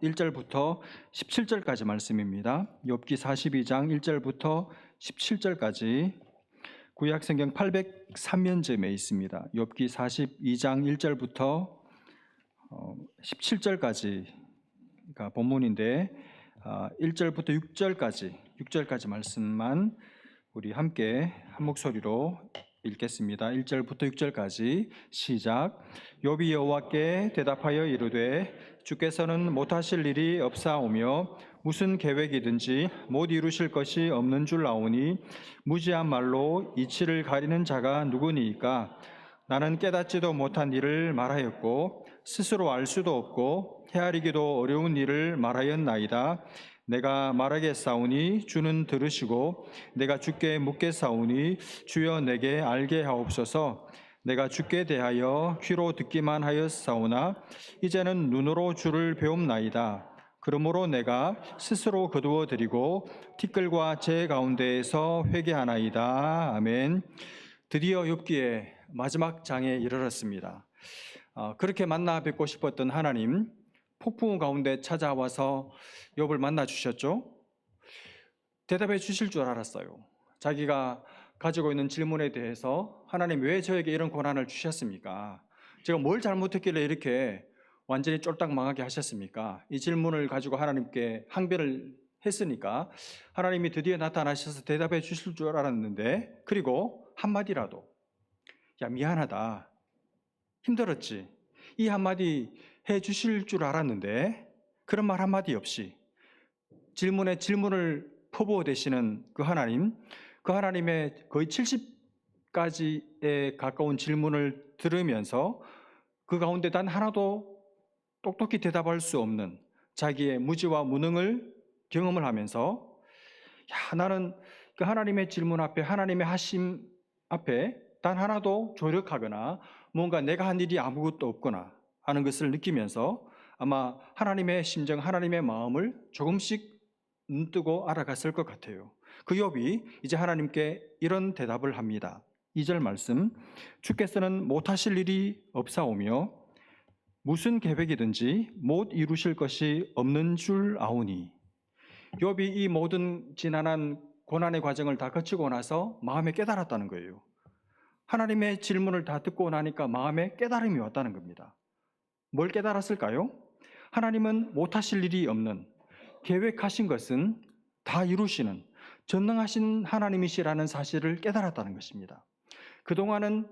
1절부터 17절까지 말씀입니다. 욥기 42장 1절부터 17절까지 구약성경 803면쯤에 있습니다. 욥기 42장 1절부터 17절까지가 본문인데 1절부터 6절까지 말씀만 우리 함께 한 목소리로 읽겠습니다. 1절부터 6절까지 시작. 욥이 여호와께 대답하여 이르되 주께서는 못하실 일이 없사오며 무슨 계획이든지 못 이루실 것이 없는 줄 아오니 무지한 말로 이치를 가리는 자가 누구니이까. 나는 깨닫지도 못한 일을 말하였고 스스로 알 수도 없고 헤아리기도 어려운 일을 말하였나이다. 내가 말하겠사오니 주는 들으시고 내가 주께 묻겠사오니 주여 내게 알게 하옵소서. 내가 주께 대하여 귀로 듣기만 하였사오나 이제는 눈으로 주를 배움나이다. 그러므로 내가 스스로 거두어 드리고 티끌과 재 가운데에서 회개하나이다. 아멘. 드디어 욥기의 마지막 장에 이르렀습니다. 그렇게 만나 뵙고 싶었던 하나님, 폭풍 가운데 찾아와서 욥을 만나 주셨죠. 대답해 주실 줄 알았어요. 자기가 가지고 있는 질문에 대해서 하나님 왜 저에게 이런 고난을 주셨습니까? 제가 뭘 잘못했길래 이렇게 완전히 쫄딱 망하게 하셨습니까? 이 질문을 가지고 하나님께 항변을 했으니까 하나님이 드디어 나타나셔서 대답해 주실 줄 알았는데, 그리고 한마디라도 야 미안하다, 힘들었지, 이 한마디 해 주실 줄 알았는데 그런 말 한마디 없이 질문에 질문을 퍼부어 대시는 그 하나님의 거의 70가지에 가까운 질문을 들으면서 그 가운데 단 하나도 똑똑히 대답할 수 없는 자기의 무지와 무능을 경험을 하면서 나는 그 하나님의 질문 앞에, 하나님의 하심 앞에 단 하나도 조력하거나 뭔가 내가 한 일이 아무것도 없구나 하는 것을 느끼면서 아마 하나님의 심정, 하나님의 마음을 조금씩 눈뜨고 알아갔을 것 같아요. 그 욥이 이제 하나님께 이런 대답을 합니다. 2절 말씀, 주께서는 못하실 일이 없사오며 무슨 계획이든지 못 이루실 것이 없는 줄 아오니. 욥이 이 모든 지난한 고난의 과정을 다 거치고 나서 마음에 깨달았다는 거예요. 하나님의 질문을 다 듣고 나니까 마음에 깨달음이 왔다는 겁니다. 뭘 깨달았을까요? 하나님은 못하실 일이 없는, 계획하신 것은 다 이루시는 전능하신 하나님이시라는 사실을 깨달았다는 것입니다. 그동안은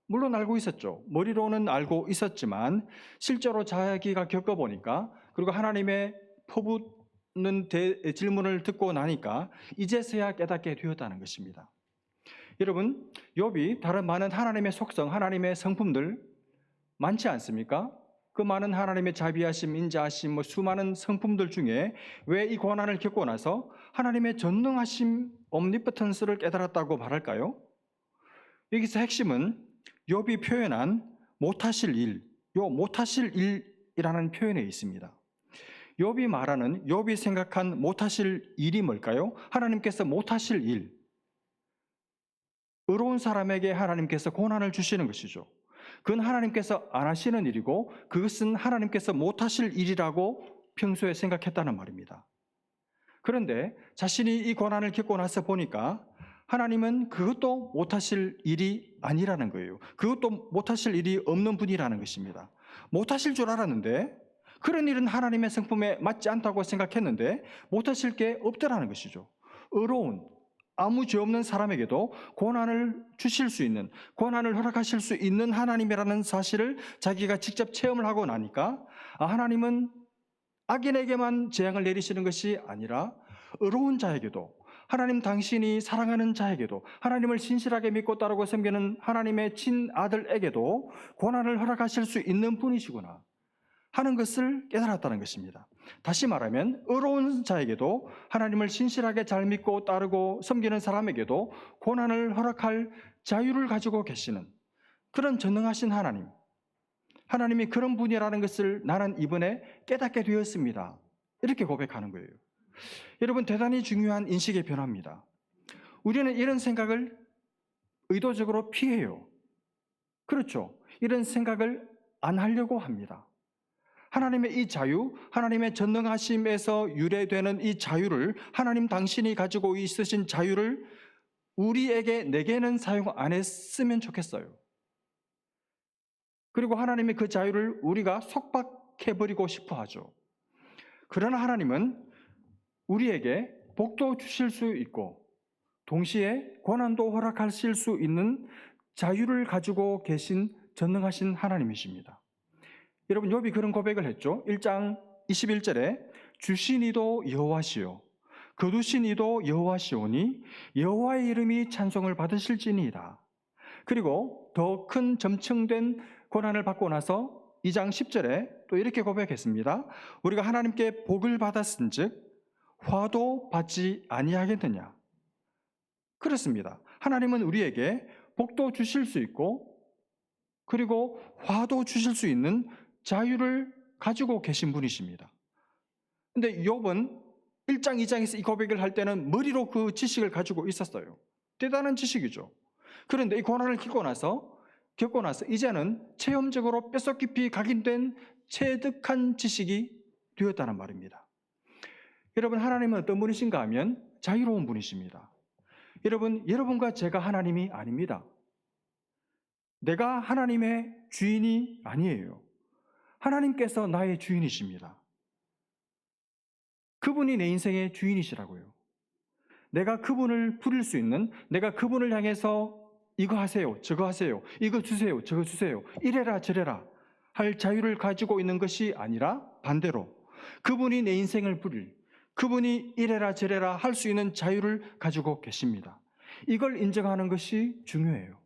물론 알고 있었죠. 머리로는 알고 있었지만 실제로 자기가 겪어보니까, 그리고 하나님의 퍼붓는 질문을 듣고 나니까 이제서야 깨닫게 되었다는 것입니다. 여러분, 욥이 다른 많은 하나님의 속성, 하나님의 성품들 많지 않습니까? 그 많은 하나님의 자비하심, 인자하심, 수많은 성품들 중에 왜 이 고난을 겪고 나서 하나님의 전능하심, omnipotence를 깨달았다고 말할까요? 여기서 핵심은 욥이 표현한 못하실 일, 요 못하실 일이라는 표현에 있습니다. 욥이 말하는, 욥이 생각한 못하실 일이 뭘까요? 하나님께서 못하실 일, 의로운 사람에게 하나님께서 고난을 주시는 것이죠. 그건 하나님께서 안 하시는 일이고 그것은 하나님께서 못하실 일이라고 평소에 생각했다는 말입니다. 그런데 자신이 이 고난을 겪고 나서 보니까 하나님은 그것도 못하실 일이 아니라는 거예요. 그것도 못하실 일이 없는 분이라는 것입니다. 못하실 줄 알았는데, 그런 일은 하나님의 성품에 맞지 않다고 생각했는데 못하실 게 없더라는 것이죠. 의로운, 아무 죄 없는 사람에게도 고난을 주실 수 있는, 고난을 허락하실 수 있는 하나님이라는 사실을 자기가 직접 체험을 하고 나니까 하나님은 악인에게만 재앙을 내리시는 것이 아니라 의로운 자에게도, 하나님 당신이 사랑하는 자에게도, 하나님을 신실하게 믿고 따르고 섬기는 하나님의 친아들에게도 고난을 허락하실 수 있는 분이시구나 하는 것을 깨달았다는 것입니다. 다시 말하면 의로운 자에게도, 하나님을 신실하게 잘 믿고 따르고 섬기는 사람에게도 고난을 허락할 자유를 가지고 계시는 그런 전능하신 하나님, 하나님이 그런 분이라는 것을 나는 이번에 깨닫게 되었습니다. 이렇게 고백하는 거예요. 여러분, 대단히 중요한 인식의 변화입니다. 우리는 이런 생각을 의도적으로 피해요. 그렇죠? 이런 생각을 안 하려고 합니다. 하나님의 이 자유, 하나님의 전능하심에서 유래되는 이 자유를, 하나님 당신이 가지고 있으신 자유를 우리에게, 내게는 사용 안 했으면 좋겠어요. 그리고 하나님의 그 자유를 우리가 속박해버리고 싶어 하죠. 그러나 하나님은 우리에게 복도 주실 수 있고 동시에 고난도 허락하실 수 있는 자유를 가지고 계신 전능하신 하나님이십니다. 여러분, 욥이 그런 고백을 했죠. 1장 21절에 주신 이도 여호와시요 거두신 이도 여호와시오니 여호와의 이름이 찬송을 받으실지니이다. 그리고 더 큰 점층된 고난을 받고 나서 2장 10절에 또 이렇게 고백했습니다. 우리가 하나님께 복을 받았은즉 화도 받지 아니하겠느냐. 그렇습니다. 하나님은 우리에게 복도 주실 수 있고 그리고 화도 주실 수 있는 자유를 가지고 계신 분이십니다. 근데 욥은 1장, 2장에서 이 고백을 할 때는 머리로 그 지식을 가지고 있었어요. 대단한 지식이죠. 그런데 이 고난을 겪고 나서 이제는 체험적으로 뼛속 깊이 각인된 체득한 지식이 되었다는 말입니다. 여러분, 하나님은 어떤 분이신가 하면 자유로운 분이십니다. 여러분과 제가 하나님이 아닙니다. 내가 하나님의 주인이 아니에요. 하나님께서 나의 주인이십니다. 그분이 내 인생의 주인이시라고요. 내가 그분을 부릴 수 있는, 내가 그분을 향해서 이거 하세요, 저거 하세요, 이거 주세요, 저거 주세요, 이래라 저래라 할 자유를 가지고 있는 것이 아니라 반대로 그분이 내 인생을 부릴, 그분이 이래라 저래라 할 수 있는 자유를 가지고 계십니다. 이걸 인정하는 것이 중요해요.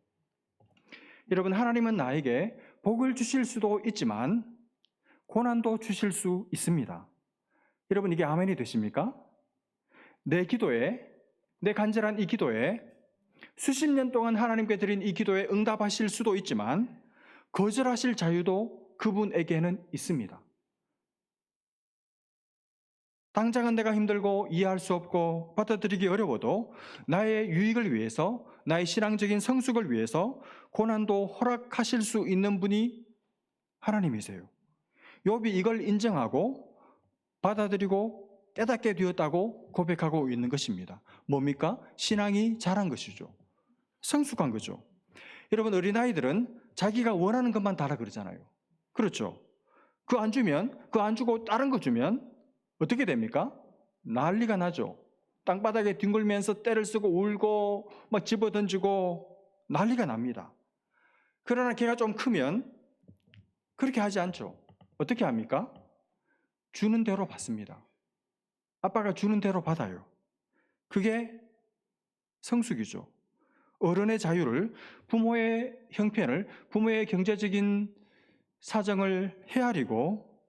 여러분, 하나님은 나에게 복을 주실 수도 있지만 고난도 주실 수 있습니다. 여러분, 이게 아멘이 되십니까? 내 기도에, 내 간절한 이 기도에, 수십 년 동안 하나님께 드린 이 기도에 응답하실 수도 있지만 거절하실 자유도 그분에게는 있습니다. 당장은 내가 힘들고 이해할 수 없고 받아들이기 어려워도 나의 유익을 위해서, 나의 신앙적인 성숙을 위해서 고난도 허락하실 수 있는 분이 하나님이세요. 욥이 이걸 인정하고 받아들이고 깨닫게 되었다고 고백하고 있는 것입니다. 뭡니까? 신앙이 자란 것이죠. 성숙한 거죠. 여러분, 어린아이들은 자기가 원하는 것만 달라 그러잖아요. 그렇죠? 그거 안 주고 다른 거 주면 어떻게 됩니까? 난리가 나죠. 땅바닥에 뒹굴면서 떼를 쓰고 울고 막 집어던지고 난리가 납니다. 그러나 걔가 좀 크면 그렇게 하지 않죠. 어떻게 합니까? 주는 대로 받습니다. 아빠가 주는 대로 받아요. 그게 성숙이죠. 어른의 자유를, 부모의 형편을, 부모의 경제적인 사정을 헤아리고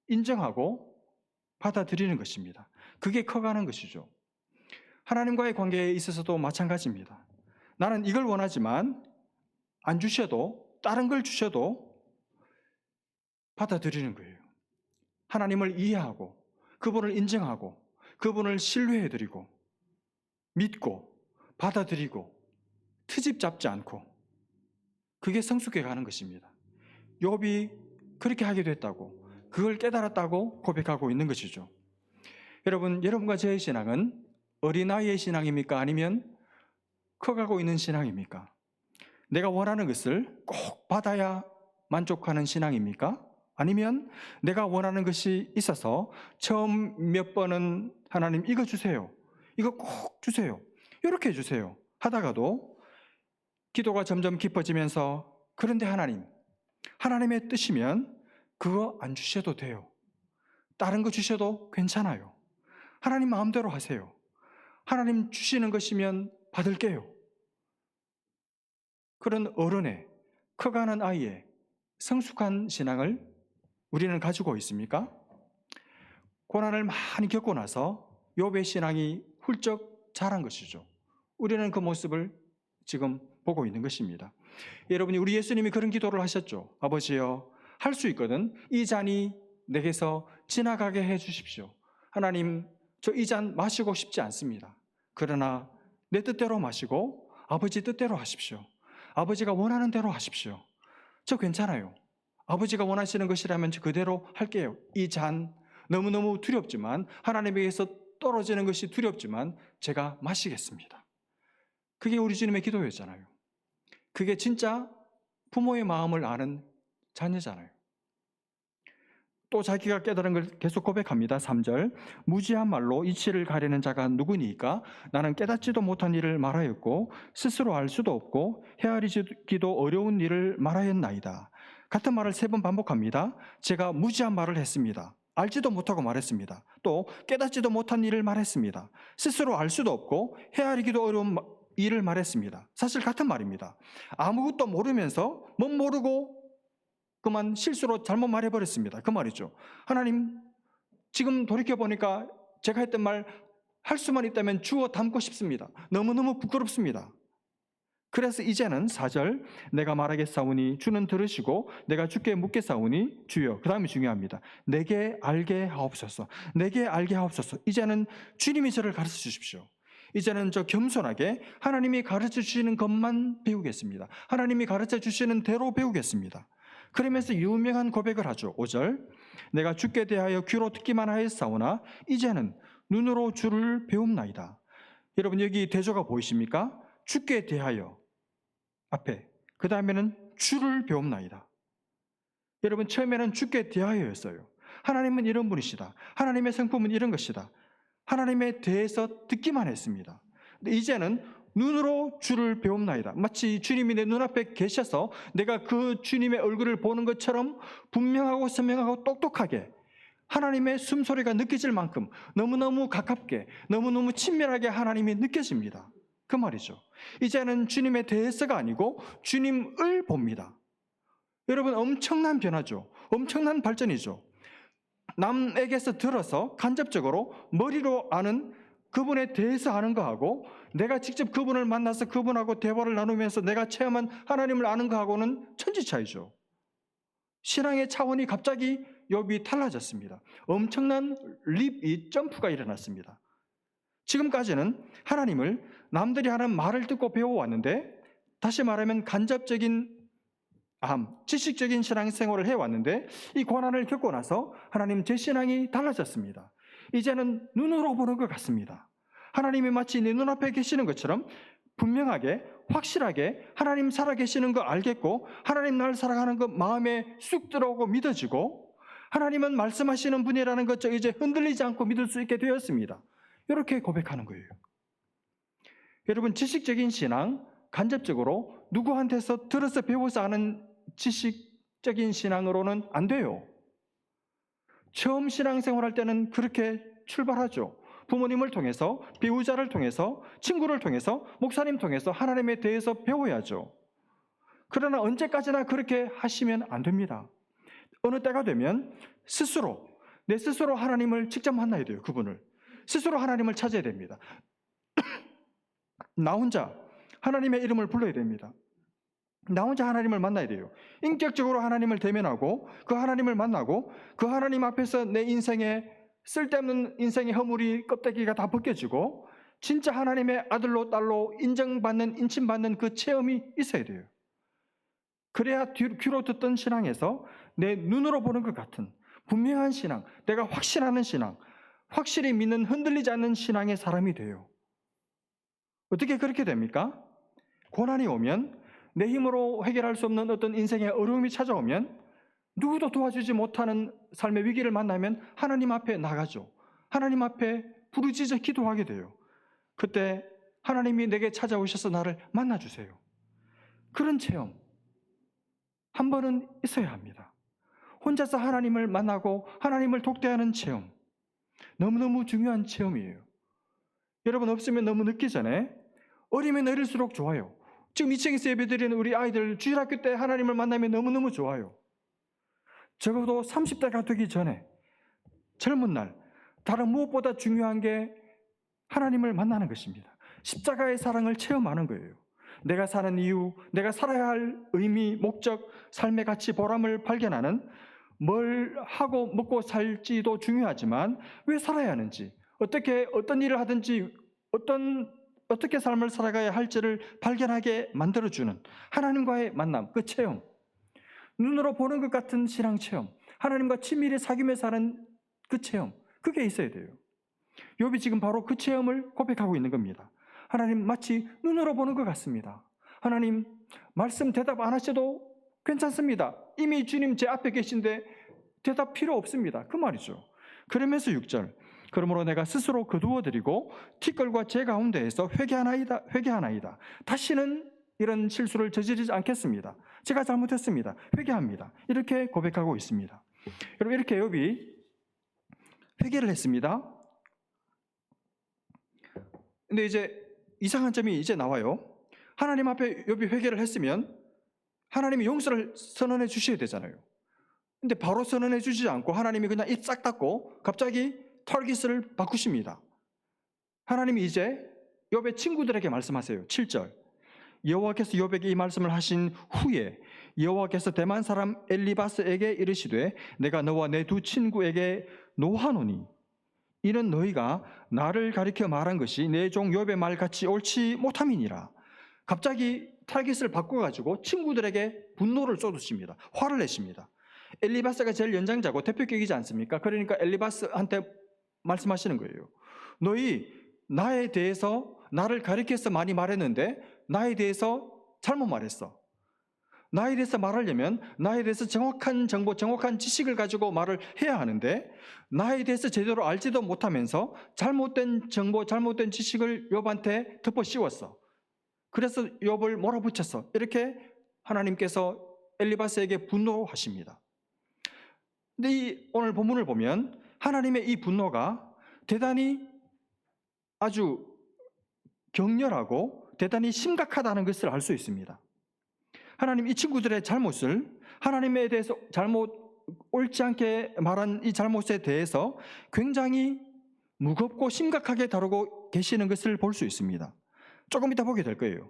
인정하고 받아들이는 것입니다. 그게 커가는 것이죠. 하나님과의 관계에 있어서도 마찬가지입니다. 나는 이걸 원하지만 안 주셔도, 다른 걸 주셔도 받아들이는 거예요. 하나님을 이해하고 그분을 인정하고 그분을 신뢰해드리고 믿고 받아들이고 트집 잡지 않고, 그게 성숙해 가는 것입니다. 욥이 그렇게 하게 됐다고, 그걸 깨달았다고 고백하고 있는 것이죠. 여러분과 저의 신앙은 어린아이의 신앙입니까? 아니면 커가고 있는 신앙입니까? 내가 원하는 것을 꼭 받아야 만족하는 신앙입니까? 아니면 내가 원하는 것이 있어서 처음 몇 번은 하나님 이거 주세요, 이거 꼭 주세요, 이렇게 주세요 하다가도 기도가 점점 깊어지면서 그런데 하나님의 뜻이면 그거 안 주셔도 돼요, 다른 거 주셔도 괜찮아요, 하나님 마음대로 하세요, 하나님 주시는 것이면 받을게요. 그런 어른의, 커가는 아이의 성숙한 신앙을 우리는 가지고 있습니까? 고난을 많이 겪고 나서 욥의 신앙이 훌쩍 자란 것이죠. 우리는 그 모습을 지금 보고 있는 것입니다. 여러분이, 우리 예수님이 그런 기도를 하셨죠. 아버지여, 할 수 있거든 이 잔이 내게서 지나가게 해 주십시오. 하나님, 저 이 잔 마시고 싶지 않습니다. 그러나 내 뜻대로 마시고 아버지 뜻대로 하십시오. 아버지가 원하는 대로 하십시오. 저 괜찮아요. 아버지가 원하시는 것이라면 그대로 할게요. 이 잔 너무너무 두렵지만, 하나님에게서 떨어지는 것이 두렵지만 제가 마시겠습니다. 그게 우리 주님의 기도였잖아요. 그게 진짜 부모의 마음을 아는 자녀잖아요. 또 자기가 깨달은 걸 계속 고백합니다. 3절, 무지한 말로 이치를 가리는 자가 누구니까? 나는 깨닫지도 못한 일을 말하였고 스스로 알 수도 없고 헤아리기도 어려운 일을 말하였나이다. 같은 말을 3번 반복합니다. 제가 무지한 말을 했습니다. 알지도 못하고 말했습니다. 또 깨닫지도 못한 일을 말했습니다. 스스로 알 수도 없고 헤아리기도 어려운 일을 말했습니다. 사실 같은 말입니다. 아무것도 모르면서 못 모르고 그만 실수로 잘못 말해버렸습니다. 그 말이죠. 하나님, 지금 돌이켜보니까 제가 했던 말 할 수만 있다면 주워 담고 싶습니다. 너무너무 부끄럽습니다. 그래서 이제는 4절, 내가 말하겠사오니 주는 들으시고 내가 주께 묻겠사오니 주여. 그 다음이 중요합니다. 내게 알게 하옵소서. 내게 알게 하옵소서. 이제는 주님이 저를 가르쳐 주십시오. 이제는 저 겸손하게 하나님이 가르쳐 주시는 것만 배우겠습니다. 하나님이 가르쳐 주시는 대로 배우겠습니다. 그러면서 유명한 고백을 하죠. 5절, 내가 주께 대하여 귀로 듣기만 하였사오나 이제는 눈으로 주를 배움나이다. 여러분, 여기 대조가 보이십니까? 주께 대하여 앞에, 그 다음에는 주를 배움나이다. 여러분, 처음에는 주께 대하여였어요. 하나님은 이런 분이시다. 하나님의 성품은 이런 것이다. 하나님에 대해서 듣기만 했습니다. 근데 이제는 눈으로 주를 배움나이다. 마치 주님이 내 눈앞에 계셔서 내가 그 주님의 얼굴을 보는 것처럼 분명하고 선명하고 똑똑하게 하나님의 숨소리가 느껴질 만큼 너무너무 가깝게, 너무너무 친밀하게 하나님이 느껴집니다. 그 말이죠. 이제는 주님에 대해서가 아니고 주님을 봅니다. 여러분, 엄청난 변화죠. 엄청난 발전이죠. 남에게서 들어서 간접적으로 머리로 아는, 그분에 대해서 아는 거하고 내가 직접 그분을 만나서 그분하고 대화를 나누면서 내가 체험한 하나님을 아는 거하고는 천지 차이죠. 신앙의 차원이 갑자기 욥이 달라졌습니다. 엄청난 립 점프가 일어났습니다. 지금까지는 하나님을 남들이 하는 말을 듣고 배워왔는데, 다시 말하면 간접적인 지식적인 신앙생활을 해왔는데, 이 고난을 겪고 나서 하나님, 제 신앙이 달라졌습니다. 이제는 눈으로 보는 것 같습니다. 하나님이 마치 내 눈앞에 계시는 것처럼 분명하게, 확실하게 하나님 살아계시는 거 알겠고, 하나님 날 살아가는 것 마음에 쑥 들어오고 믿어지고, 하나님은 말씀하시는 분이라는 것 이제 흔들리지 않고 믿을 수 있게 되었습니다. 이렇게 고백하는 거예요. 여러분, 지식적인 신앙, 간접적으로 누구한테서 들어서 배워서 아는 지식적인 신앙으로는 안 돼요. 처음 신앙생활할 때는 그렇게 출발하죠. 부모님을 통해서, 배우자를 통해서, 친구를 통해서, 목사님 통해서 하나님에 대해서 배워야죠. 그러나 언제까지나 그렇게 하시면 안 됩니다. 어느 때가 되면 내 스스로 하나님을 직접 만나야 돼요. 그분을 스스로 하나님을 찾아야 됩니다. 나 혼자 하나님의 이름을 불러야 됩니다. 나 혼자 하나님을 만나야 돼요. 인격적으로 하나님을 대면하고 그 하나님을 만나고 그 하나님 앞에서 내 인생에 쓸데없는 인생의 허물이, 껍데기가 다 벗겨지고 진짜 하나님의 아들로 딸로 인정받는, 인침받는 그 체험이 있어야 돼요. 그래야 귀로 듣던 신앙에서 내 눈으로 보는 것 같은 분명한 신앙, 내가 확신하는 신앙, 확실히 믿는, 흔들리지 않는 신앙의 사람이 돼요. 어떻게 그렇게 됩니까? 고난이 오면, 내 힘으로 해결할 수 없는 어떤 인생의 어려움이 찾아오면, 누구도 도와주지 못하는 삶의 위기를 만나면 하나님 앞에 나가죠. 하나님 앞에 부르짖어 기도하게 돼요. 그때 하나님이 내게 찾아오셔서 나를 만나주세요. 그런 체험 한 번은 있어야 합니다. 혼자서 하나님을 만나고 하나님을 독대하는 체험, 너무너무 중요한 체험이에요. 여러분, 없으면 너무 늦기 전에, 어리면 어릴수록 좋아요. 지금 2층에서 예배드리는 우리 아이들 주일학교 때 하나님을 만나면 너무너무 좋아요. 적어도 30대가 되기 전에, 젊은 날, 다른 무엇보다 중요한 게 하나님을 만나는 것입니다. 십자가의 사랑을 체험하는 거예요. 내가 사는 이유, 내가 살아야 할 의미, 목적, 삶의 가치, 보람을 발견하는, 뭘 하고 먹고 살지도 중요하지만 왜 살아야 하는지, 어떤 일을 하든지 어떻게 삶을 살아가야 할지를 발견하게 만들어주는 하나님과의 만남, 그 체험. 눈으로 보는 것 같은 신앙 체험, 하나님과 친밀히 사귀며 사는 그 체험, 그게 있어야 돼요. 욥이 지금 바로 그 체험을 고백하고 있는 겁니다. 하나님 마치 눈으로 보는 것 같습니다. 하나님 말씀 대답 안 하셔도 괜찮습니다. 이미 주님 제 앞에 계신데 대답 필요 없습니다. 그 말이죠. 그러면서 6절, 그러므로 내가 스스로 거두어드리고 티끌과 제 가운데에서 회개하나이다. 다시는 이런 실수를 저지르지 않겠습니다. 제가 잘못했습니다. 회개합니다. 이렇게 고백하고 있습니다. 여러분, 이렇게 욥이 회개를 했습니다. 근데 이제 이상한 점이 이제 나와요. 하나님 앞에 욥이 회개를 했으면 하나님이 용서를 선언해 주셔야 되잖아요. 근데 바로 선언해 주지 않고 하나님이 그냥 입 싹 닫고 갑자기 타깃을 바꾸십니다. 하나님이 이제 욥의 친구들에게 말씀하세요. 7절, 여호와께서 욥에게 이 말씀을 하신 후에 여호와께서 대만 사람 엘리바스에게 이르시되 내가 너와 내 두 친구에게 노하노니 이는 너희가 나를 가리켜 말한 것이 내 종 욥의 말같이 옳지 못함이니라. 갑자기 타깃을 바꿔가지고 친구들에게 분노를 쏟으십니다. 화를 내십니다. 엘리바스가 제일 연장자고 대표격이지 않습니까? 그러니까 엘리바스한테 말씀하시는 거예요. 너희 나에 대해서 나를 가리켜서 많이 말했는데 나에 대해서 잘못 말했어. 나에 대해서 말하려면 나에 대해서 정확한 정보, 정확한 지식을 가지고 말을 해야 하는데 나에 대해서 제대로 알지도 못하면서 잘못된 정보, 잘못된 지식을 욥한테 덮어 씌웠어. 그래서 욥을 몰아붙였어. 이렇게 하나님께서 엘리바스에게 분노하십니다. 근데 오늘 본문을 보면 하나님의 이 분노가 대단히 아주 격렬하고 대단히 심각하다는 것을 알 수 있습니다. 하나님 이 친구들의 잘못을, 하나님에 대해서 옳지 않게 말한 이 잘못에 대해서 굉장히 무겁고 심각하게 다루고 계시는 것을 볼 수 있습니다. 조금 이따 보게 될 거예요.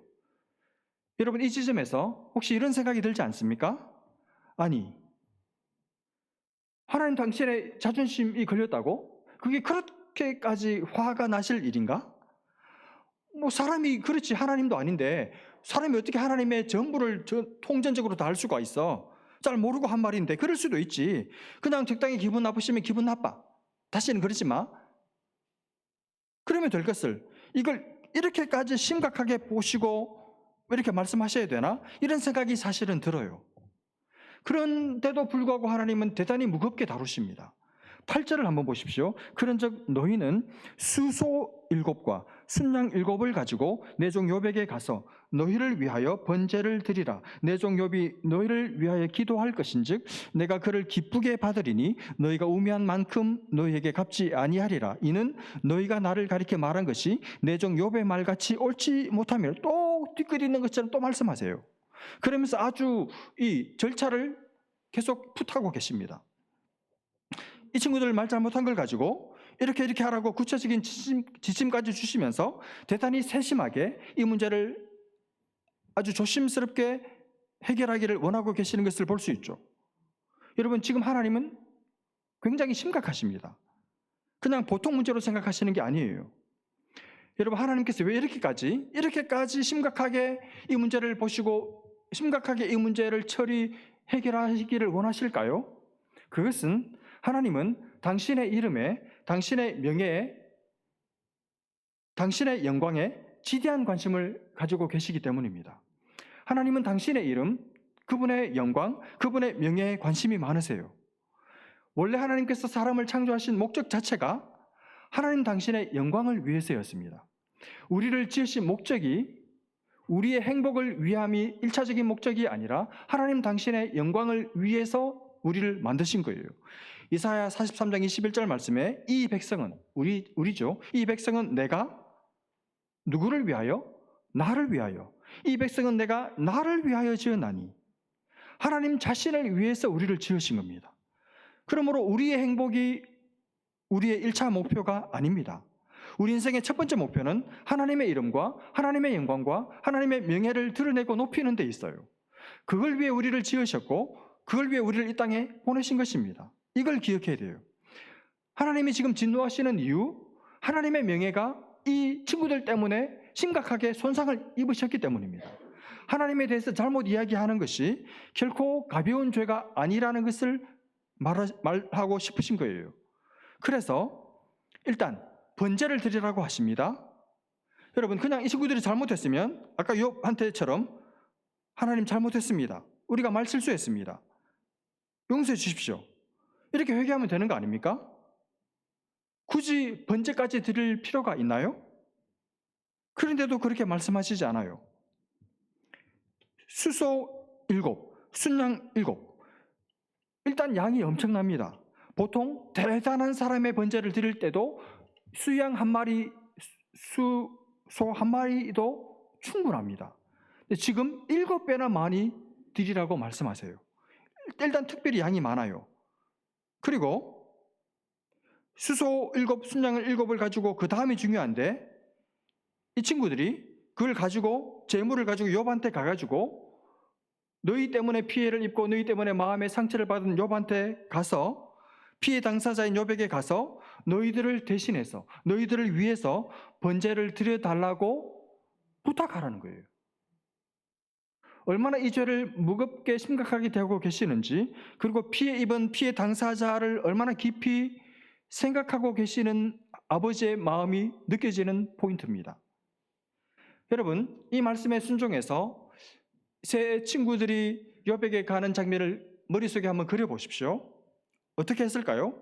여러분, 이 지점에서 혹시 이런 생각이 들지 않습니까? 아니, 하나님 당신의 자존심이 걸렸다고? 그게 그렇게까지 화가 나실 일인가? 뭐 사람이 그렇지, 하나님도 아닌데 사람이 어떻게 하나님의 전부를 통전적으로 다 알 수가 있어? 잘 모르고 한 말인데 그럴 수도 있지. 그냥 적당히 기분 나쁘시면 기분 나빠. 다시는 그러지 마. 그러면 될 것을, 이걸 이렇게까지 심각하게 보시고 이렇게 말씀하셔야 되나? 이런 생각이 사실은 들어요. 그런데도 불구하고 하나님은 대단히 무겁게 다루십니다. 8절을 한번 보십시오. 그런즉 너희는 수소 7과 순양 7을 가지고 내 종 욥에게 가서 너희를 위하여 번제를 드리라. 내 종 욥이 너희를 위하여 기도할 것인즉 내가 그를 기쁘게 받으리니 너희가 우매한 만큼 너희에게 갚지 아니하리라. 이는 너희가 나를 가리켜 말한 것이 내 종 욥의 말같이 옳지 못하며, 또 뒷끝있는 것처럼 또 말씀하세요. 그러면서 아주 이 절차를 계속 풋하고 계십니다. 이 친구들 말 잘못한 걸 가지고 이렇게 하라고 구체적인 지침까지 주시면서 대단히 세심하게 이 문제를 아주 조심스럽게 해결하기를 원하고 계시는 것을 볼 수 있죠. 여러분, 지금 하나님은 굉장히 심각하십니다. 그냥 보통 문제로 생각하시는 게 아니에요. 여러분, 하나님께서 왜 이렇게까지 심각하게 이 문제를 보시고 심각하게 이 문제를 해결하시기를 원하실까요? 그것은 하나님은 당신의 이름에, 당신의 명예에, 당신의 영광에 지대한 관심을 가지고 계시기 때문입니다. 하나님은 당신의 이름, 그분의 영광, 그분의 명예에 관심이 많으세요. 원래 하나님께서 사람을 창조하신 목적 자체가 하나님 당신의 영광을 위해서였습니다. 우리를 지으신 목적이 우리의 행복을 위함이 1차적인 목적이 아니라 하나님 당신의 영광을 위해서 우리를 만드신 거예요. 이사야 43장 21절 말씀에 이 백성은, 우리죠. 이 백성은 내가 누구를 위하여? 나를 위하여. 이 백성은 내가 나를 위하여 지었나니. 하나님 자신을 위해서 우리를 지으신 겁니다. 그러므로 우리의 행복이 우리의 1차 목표가 아닙니다. 우리 인생의 첫 번째 목표는 하나님의 이름과 하나님의 영광과 하나님의 명예를 드러내고 높이는 데 있어요. 그걸 위해 우리를 지으셨고 그걸 위해 우리를 이 땅에 보내신 것입니다. 이걸 기억해야 돼요. 하나님이 지금 진노하시는 이유, 하나님의 명예가 이 친구들 때문에 심각하게 손상을 입으셨기 때문입니다. 하나님에 대해서 잘못 이야기하는 것이 결코 가벼운 죄가 아니라는 것을 말하고 싶으신 거예요. 그래서 일단 번제를 드리라고 하십니다. 여러분, 그냥 이 친구들이 잘못했으면 아까 욥한테처럼 하나님 잘못했습니다, 우리가 말 실수했습니다, 용서해 주십시오, 이렇게 회개하면 되는 거 아닙니까? 굳이 번제까지 드릴 필요가 있나요? 그런데도 그렇게 말씀하시지 않아요. 수소 7, 순양 7. 일단 양이 엄청납니다. 보통 대단한 사람의 번제를 드릴 때도 수양 한 마리, 소 한 마리도 충분합니다. 지금 7배나 많이 드리라고 말씀하세요. 일단 특별히 양이 많아요. 그리고 수소 7, 순양을 7을 가지고 그 다음이 중요한데, 이 친구들이 그걸 가지고, 재물을 가지고 욥한테 가가지고 너희 때문에 피해를 입고 너희 때문에 마음의 상처를 받은 욥한테 가서, 피해 당사자인 욥에게 가서 너희들을 대신해서, 너희들을 위해서 번제를 드려달라고 부탁하라는 거예요. 얼마나 이 죄를 무겁게 심각하게 대하고 계시는지, 그리고 피해 입은 피해 당사자를 얼마나 깊이 생각하고 계시는 아버지의 마음이 느껴지는 포인트입니다. 여러분, 이 말씀에 순종해서 세 친구들이 욥에게 가는 장면을 머릿속에 한번 그려보십시오. 어떻게 했을까요?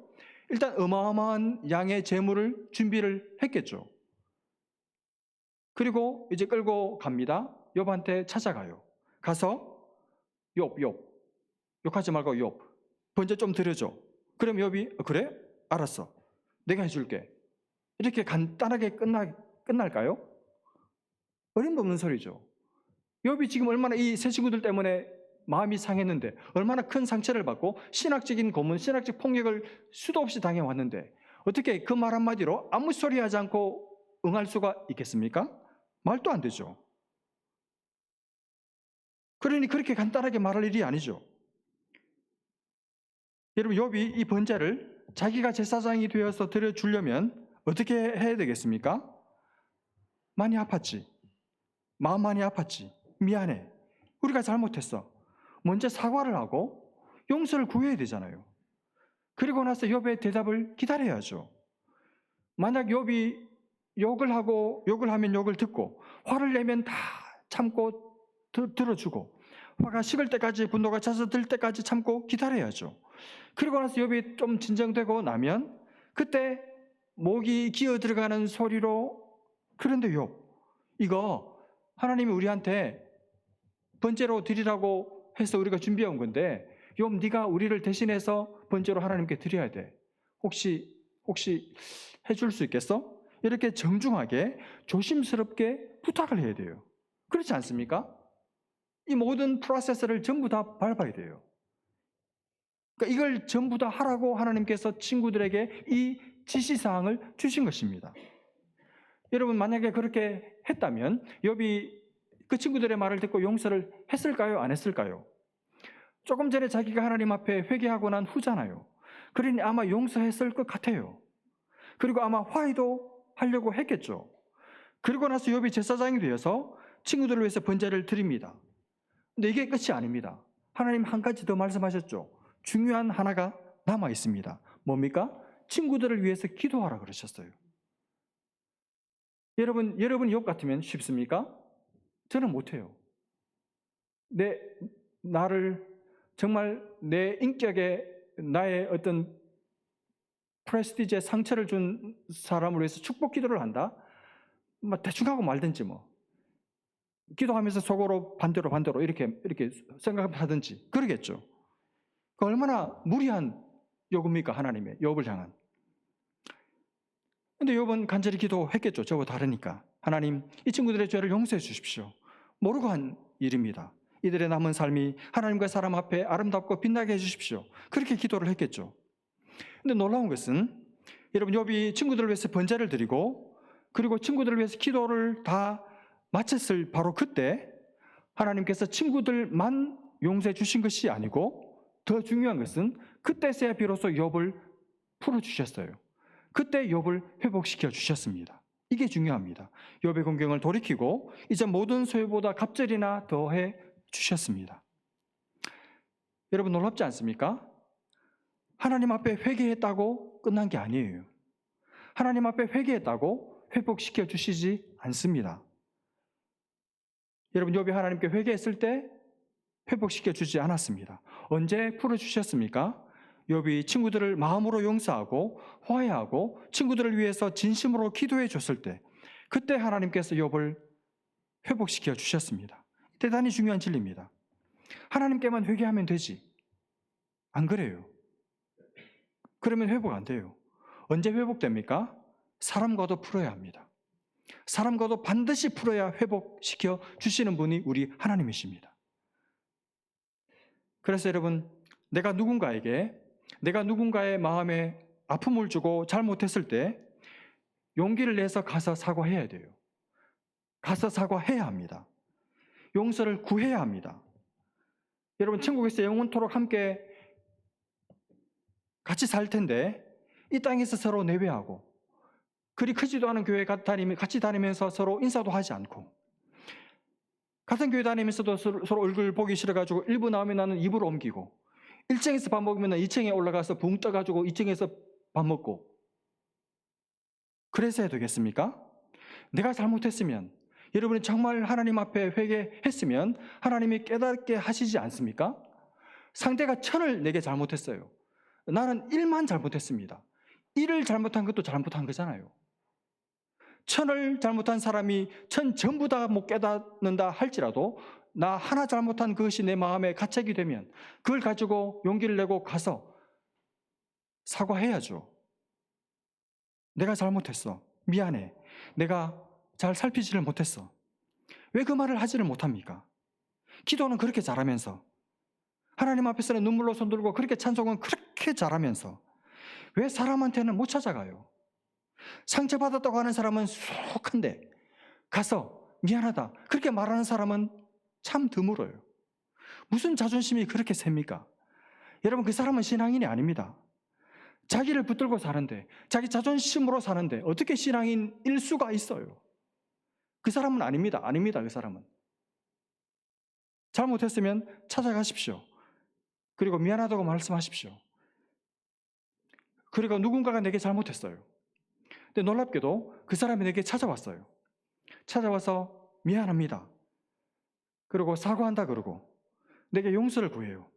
일단 어마어마한 양의 제물을 준비를 했겠죠. 그리고 이제 끌고 갑니다. 욥한테 찾아가요. 가서 욥, 욕하지 말고 욥, 번제 좀 드려줘. 그럼 욥이 그래? 알았어, 내가 해줄게, 이렇게 간단하게 끝날까요? 어림도 없는 소리죠. 욥이 지금 얼마나 이 세 친구들 때문에 마음이 상했는데, 얼마나 큰 상처를 받고 신학적인 고문, 신학적 폭력을 수도 없이 당해왔는데, 어떻게 그 말 한마디로 아무 소리 하지 않고 응할 수가 있겠습니까? 말도 안 되죠. 그러니 그렇게 간단하게 말할 일이 아니죠. 여러분, 욥이 이 번제를 자기가 제사장이 되어서 드려주려면 어떻게 해야 되겠습니까? 많이 아팠지, 마음 많이 아팠지, 미안해, 우리가 잘못했어, 먼저 사과를 하고 용서를 구해야 되잖아요. 그리고 나서 욥의 대답을 기다려야죠. 만약 욥이 욕을 하면 욕을 듣고, 화를 내면 다 참고 들어주고, 화가 식을 때까지, 분노가 차서 들 때까지 참고 기다려야죠. 그리고 나서 욥이 좀 진정되고 나면 그때 목이 기어 들어가는 소리로, 그런데 욥, 이거 하나님이 우리한테 번제로 드리라고 해서 우리가 준비해 온 건데, 욥, 네가 우리를 대신해서 번제로 하나님께 드려야 돼. 혹시 해줄 수 있겠어? 이렇게 정중하게 조심스럽게 부탁을 해야 돼요. 그렇지 않습니까? 이 모든 프로세스를 전부 다 밟아야 돼요. 그러니까 이걸 전부 다 하라고 하나님께서 친구들에게 이 지시사항을 주신 것입니다. 여러분, 만약에 그렇게 했다면 욥이 그 친구들의 말을 듣고 용서를 했을까요? 안 했을까요? 조금 전에 자기가 하나님 앞에 회개하고 난 후잖아요. 그러니 아마 용서했을 것 같아요. 그리고 아마 화해도 하려고 했겠죠. 그리고 나서 욥이 제사장이 되어서 친구들을 위해서 번제를 드립니다. 근데 이게 끝이 아닙니다. 하나님 한 가지 더 말씀하셨죠. 중요한 하나가 남아 있습니다. 뭡니까? 친구들을 위해서 기도하라 그러셨어요. 여러분 욥 같으면 쉽습니까? 저는 못해요. 나를 정말 내 인격에 나의 어떤 프레스티지에 상처를 준 사람을 위해서 축복 기도를 한다? 대충 하고 말든지, 기도하면서 속으로 반대로 이렇게 생각하든지 그러겠죠. 얼마나 무리한 요구입니까? 하나님의 욥을 향한. 근데 욥은 간절히 기도했겠죠. 저와 다르니까. 하나님, 이 친구들의 죄를 용서해 주십시오. 모르고 한 일입니다. 이들의 남은 삶이 하나님과 사람 앞에 아름답고 빛나게 해주십시오. 그렇게 기도를 했겠죠. 근데 놀라운 것은, 여러분, 욥이 친구들을 위해서 번제를 드리고, 그리고 친구들을 위해서 기도를 다 마쳤을 바로 그때 하나님께서 친구들만 용서해 주신 것이 아니고, 더 중요한 것은 그때서야 비로소 욥을 풀어주셨어요. 그때 욥을 회복시켜 주셨습니다. 이게 중요합니다. 욥의 공경을 돌이키고 이제 모든 소유보다 갑절이나 더해 주셨습니다. 여러분 놀랍지 않습니까? 하나님 앞에 회개했다고 끝난 게 아니에요. 하나님 앞에 회개했다고 회복시켜 주시지 않습니다. 여러분 욥이 하나님께 회개했을 때 회복시켜 주지 않았습니다. 언제 풀어주셨습니까? 욥이 친구들을 마음으로 용서하고 화해하고 친구들을 위해서 진심으로 기도해 줬을 때, 그때 하나님께서 욥을 회복시켜 주셨습니다. 대단히 중요한 진리입니다. 하나님께만 회개하면 되지, 안 그래요? 그러면 회복 안 돼요. 언제 회복됩니까? 사람과도 풀어야 합니다. 사람과도 반드시 풀어야 회복시켜 주시는 분이 우리 하나님이십니다. 그래서 여러분, 내가 누군가의 마음에 아픔을 주고 잘못했을 때 용기를 내서 가서 사과해야 돼요. 가서 사과해야 합니다. 용서를 구해야 합니다. 여러분, 천국에서 영원토록 함께 같이 살 텐데 이 땅에서 서로 내외하고 그리 크지도 않은 교회 같이 다니면서 서로 인사도 하지 않고, 같은 교회 다니면서도 서로 얼굴 보기 싫어가지고 1부 나오면 나는 2부로 옮기고, 1층에서 밥 먹으면 2층에 올라가서 붕 떠가지고 2층에서 밥 먹고, 그래서 해야 되겠습니까? 내가 잘못했으면, 여러분이 정말 하나님 앞에 회개했으면 하나님이 깨닫게 하시지 않습니까? 상대가 1000을 내게 잘못했어요. 나는 1만 잘못했습니다. 1을 잘못한 것도 잘못한 거잖아요. 1000을 잘못한 사람이 1000 전부 다 못 깨닫는다 할지라도 나 하나 잘못한 그것이 내 마음에 가책이 되면 그걸 가지고 용기를 내고 가서 사과해야죠. 내가 잘못했어. 미안해. 내가 잘 살피지를 못했어. 왜 그 말을 하지를 못합니까? 기도는 그렇게 잘하면서, 하나님 앞에서는 눈물로 손들고 그렇게 찬송은 그렇게 잘하면서 왜 사람한테는 못 찾아가요? 상처받았다고 하는 사람은 수록한데 가서 미안하다 그렇게 말하는 사람은 참 드물어요. 무슨 자존심이 그렇게 셉니까? 여러분, 그 사람은 신앙인이 아닙니다. 자기를 붙들고 사는데, 자기 자존심으로 사는데 어떻게 신앙인일 수가 있어요? 그 사람은 아닙니다. 그 사람은. 잘못했으면 찾아가십시오. 그리고 미안하다고 말씀하십시오. 그리고 누군가가 내게 잘못했어요. 근데 놀랍게도 그 사람이 내게 찾아왔어요. 찾아와서 미안합니다. 그리고 사과한다 그러고 내게 용서를 구해요.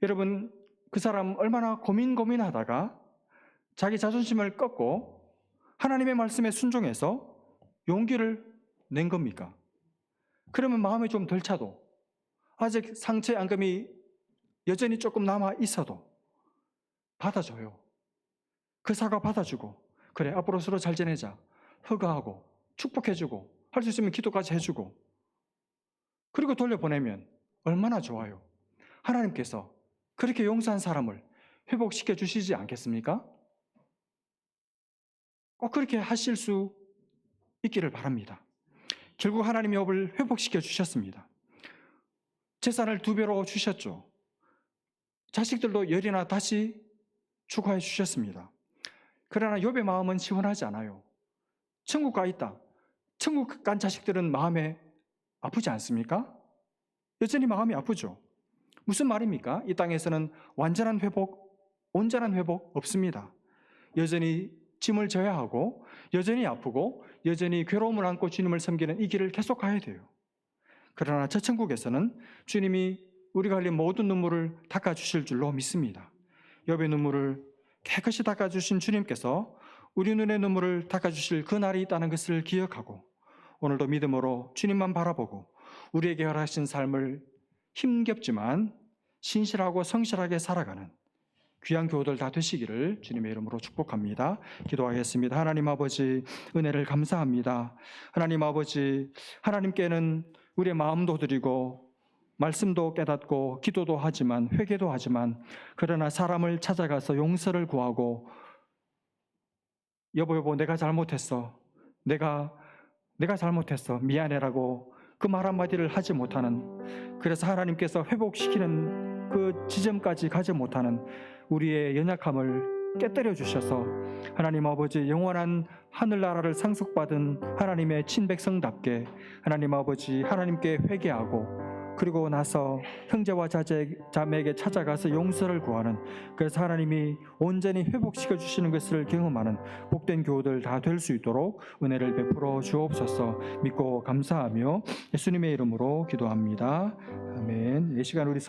여러분, 그 사람 얼마나 고민하다가 자기 자존심을 꺾고 하나님의 말씀에 순종해서 용기를 낸 겁니까? 그러면 마음이 좀 덜 차도, 아직 상처의 앙금이 여전히 조금 남아 있어도 받아줘요. 그 사과 받아주고, 그래 앞으로 서로 잘 지내자 허가하고 축복해주고 할 수 있으면 기도까지 해주고, 그리고 돌려보내면 얼마나 좋아요. 하나님께서 그렇게 용서한 사람을 회복시켜 주시지 않겠습니까? 꼭 그렇게 하실 수 있기를 바랍니다. 결국 하나님이 욥을 회복시켜 주셨습니다. 재산을 2배로 주셨죠. 자식들도 10이나 다시 추가해 주셨습니다. 그러나 욥의 마음은 시원하지 않아요. 천국 가 있다. 천국 간 자식들은 마음에 아프지 않습니까? 여전히 마음이 아프죠. 무슨 말입니까? 이 땅에서는 완전한 회복, 온전한 회복 없습니다. 여전히 짐을 져야 하고, 여전히 아프고, 여전히 괴로움을 안고 주님을 섬기는 이 길을 계속 가야 돼요. 그러나 저 천국에서는 주님이 우리가 흘린 모든 눈물을 닦아주실 줄로 믿습니다. 욥의 눈물을 깨끗이 닦아주신 주님께서 우리 눈의 눈물을 닦아주실 그 날이 있다는 것을 기억하고, 오늘도 믿음으로 주님만 바라보고 우리에게 허락하신 삶을 힘겹지만 신실하고 성실하게 살아가는 귀한 교우들 다 되시기를 주님의 이름으로 축복합니다. 기도하겠습니다. 하나님 아버지, 은혜를 감사합니다. 하나님 아버지, 하나님께는 우리의 마음도 드리고 말씀도 깨닫고 기도도 하지만 회개도 하지만, 그러나 사람을 찾아가서 용서를 구하고 여보 내가 잘못했어, 내가 잘못했어 미안해라고 그 말 한마디를 하지 못하는, 그래서 하나님께서 회복시키는 그 지점까지 가지 못하는 우리의 연약함을 깨뜨려 주셔서 하나님 아버지 영원한 하늘나라를 상속받은 하나님의 친백성답게 하나님 아버지 하나님께 회개하고 그리고 나서 형제와 자매에게 찾아가서 용서를 구하는, 그래서 하나님이 온전히 회복시켜 주시는 것을 경험하는 복된 교우들 다 될 수 있도록 은혜를 베풀어 주옵소서. 믿고 감사하며 예수님의 이름으로 기도합니다. 아멘. 이 시간 우리